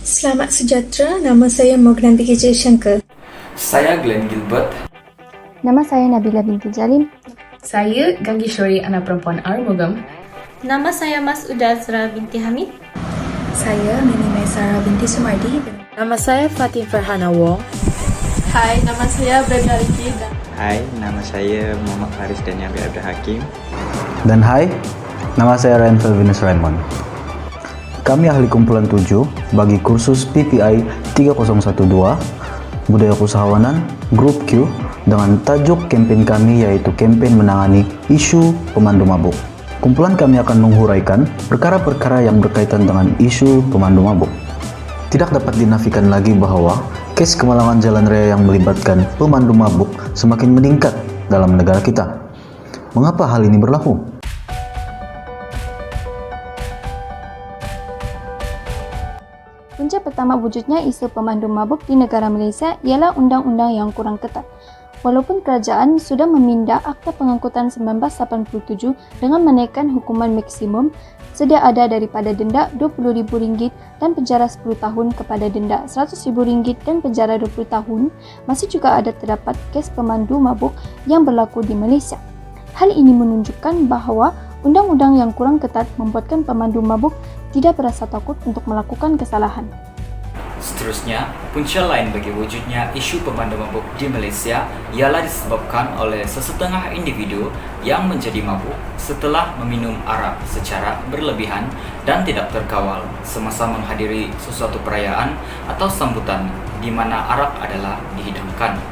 Selamat sejahtera, nama saya Morgan P.K. Shankar. Saya Glenn Gilbert. Nama saya Nabila binti Jalim. Saya Gangishori, anak perempuan Armugam. Nama saya Mas Udazra binti Hamid. Saya Mimi Maisara binti Sumardi. Nama saya Fatin Farhana Wong. Hai, nama saya Brenda Riki. Hai, nama saya Muhammad Faris dan Yabi Abdul Hakim. Dan hai, nama saya Renfel Venus Raymond. Kami ahli kumpulan 7 bagi kursus PPI 3012 Budaya Usahawanan Grup Q dengan tajuk kampanye kami yaitu kampanye menangani isu pemandu mabuk. Kumpulan kami akan menghuraikan perkara-perkara yang berkaitan dengan isu pemandu mabuk. Tidak dapat dinafikan lagi bahwa kes kemalangan jalan raya yang melibatkan pemandu mabuk semakin meningkat dalam negara kita. Mengapa hal ini berlaku? Punca pertama wujudnya isu pemandu mabuk di negara Malaysia ialah undang-undang yang kurang ketat. Walaupun kerajaan sudah memindah Akta Pengangkutan 1987 dengan menaikkan hukuman maksimum sedia ada daripada denda RM20,000 dan penjara 10 tahun kepada denda RM100,000 dan penjara 20 tahun, masih juga ada terdapat kes pemandu mabuk yang berlaku di Malaysia. Hal ini menunjukkan bahawa undang-undang yang kurang ketat membuatkan pemandu mabuk tidak berasa takut untuk melakukan kesalahan. Seterusnya, punca lain bagi wujudnya isu pemandu mabuk di Malaysia ialah disebabkan oleh sesetengah individu yang menjadi mabuk setelah meminum arak secara berlebihan dan tidak terkawal semasa menghadiri sesuatu perayaan atau sambutan di mana arak adalah dihidangkan.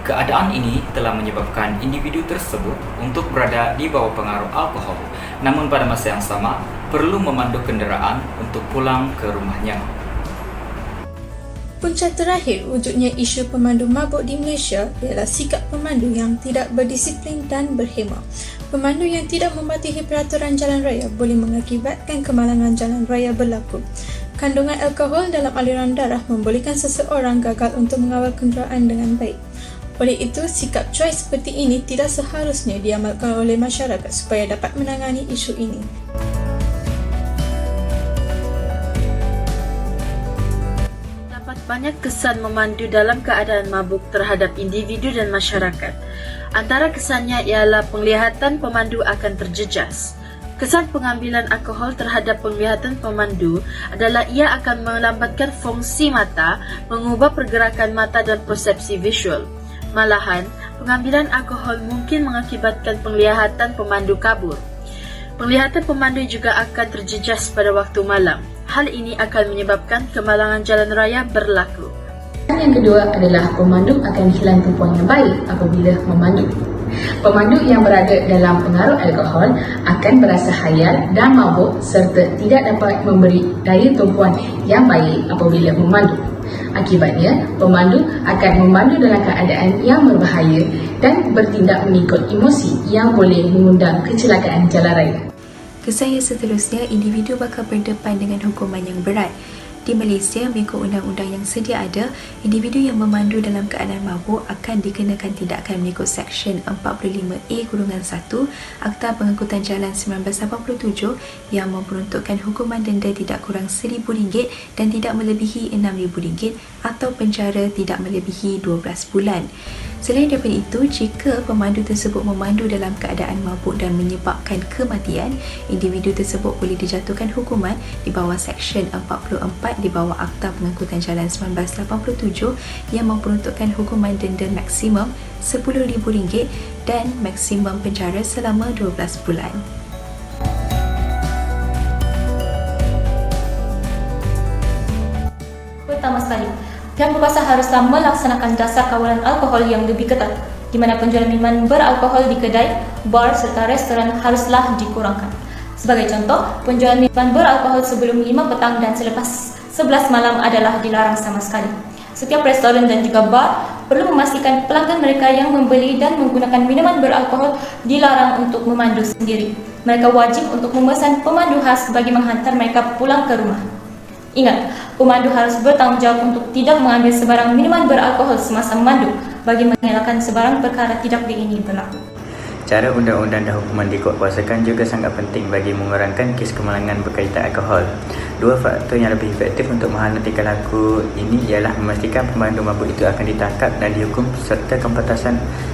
Keadaan ini telah menyebabkan individu tersebut untuk berada di bawah pengaruh alkohol, namun pada masa yang sama perlu memandu kenderaan untuk pulang ke rumahnya. Punca terakhir wujudnya isu pemandu mabuk di Malaysia ialah sikap pemandu yang tidak berdisiplin dan berhemah. Pemandu yang tidak mematuhi peraturan jalan raya boleh mengakibatkan kemalangan jalan raya berlaku. Kandungan alkohol dalam aliran darah membolehkan seseorang gagal untuk mengawal kenderaan dengan baik. Oleh itu, sikap cuai seperti ini tidak seharusnya diamalkan oleh masyarakat supaya dapat menangani isu ini. Terdapat banyak kesan memandu dalam keadaan mabuk terhadap individu dan masyarakat. Antara kesannya ialah penglihatan pemandu akan terjejas. Kesan pengambilan alkohol terhadap penglihatan pemandu adalah ia akan melambatkan fungsi mata, mengubah pergerakan mata dan persepsi visual. Malahan, pengambilan alkohol mungkin mengakibatkan penglihatan pemandu kabur. Penglihatan pemandu juga akan terjejas pada waktu malam. Hal ini akan menyebabkan kemalangan jalan raya berlaku. Yang kedua adalah pemandu akan hilang tumpuan yang baik apabila memandu. Pemandu yang berada dalam pengaruh alkohol akan berasa hayal dan mabuk serta tidak dapat memberi daya tumpuan yang baik apabila memandu. Akibatnya, pemandu akan memandu dalam keadaan yang berbahaya dan bertindak mengikut emosi yang boleh mengundang kecelakaan jalan raya. Kesan yang seterusnya, individu bakal berdepan dengan hukuman yang berat. Di Malaysia, mengikut undang-undang yang sedia ada, individu yang memandu dalam keadaan mabuk akan dikenakan tindakan mengikut Seksyen 45A-1 Akta Pengangkutan Jalan 1987 yang memperuntukkan hukuman denda tidak kurang RM1,000 dan tidak melebihi RM6,000 atau penjara tidak melebihi 12 bulan. Selain daripada itu, jika pemandu tersebut memandu dalam keadaan mabuk dan menyebabkan kematian, individu tersebut boleh dijatuhkan hukuman di bawah Seksyen 44 di bawah Akta Pengangkutan Jalan 1987 yang memperuntukkan hukuman denda maksimum RM10,000 dan maksimum penjara selama 12 bulan. Pertama sekali, pihak berkuasa haruslah melaksanakan dasar kawalan alkohol yang lebih ketat, di mana penjualan minuman beralkohol di kedai, bar serta restoran haruslah dikurangkan. Sebagai contoh, penjualan minuman beralkohol sebelum 5 petang dan selepas 11 malam adalah dilarang sama sekali. Setiap restoran dan juga bar perlu memastikan pelanggan mereka yang membeli dan menggunakan minuman beralkohol dilarang untuk memandu sendiri. Mereka wajib untuk memesan pemandu khas bagi menghantar mereka pulang ke rumah. Ingat, pemandu harus bertanggungjawab untuk tidak mengambil sebarang minuman beralkohol semasa memandu bagi mengelakkan sebarang perkara tidak diingini berlaku. Cara undang-undang dan hukuman dikuatkuasakan juga sangat penting bagi mengurangkan kes kemalangan berkaitan alkohol. Dua faktor yang lebih efektif untuk menghalang tingkah laku ini ialah memastikan pemandu mabuk itu akan ditangkap dan dihukum serta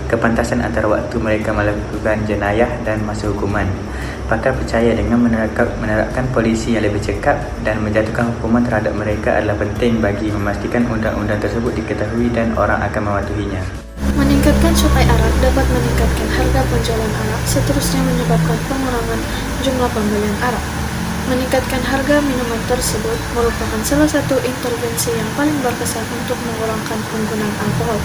kepantasan antara waktu mereka melakukan jenayah dan masa hukuman. Pakar percaya dengan menerapkan polisi yang lebih cekap dan menjatuhkan hukuman terhadap mereka adalah penting bagi memastikan undang-undang tersebut diketahui dan orang akan mematuhinya. Meningkatkan cukai arak dapat meningkatkan harga penjualan arak, seterusnya menyebabkan pengurangan jumlah pembelian arak. Meningkatkan harga minuman tersebut merupakan salah satu intervensi yang paling berkesan untuk mengurangkan penggunaan alkohol.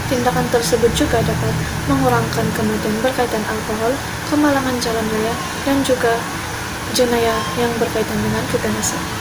Tindakan tersebut juga dapat mengurangkan kematian berkaitan alkohol, kemalangan jalan raya, dan juga jenayah yang berkaitan dengan keganasan.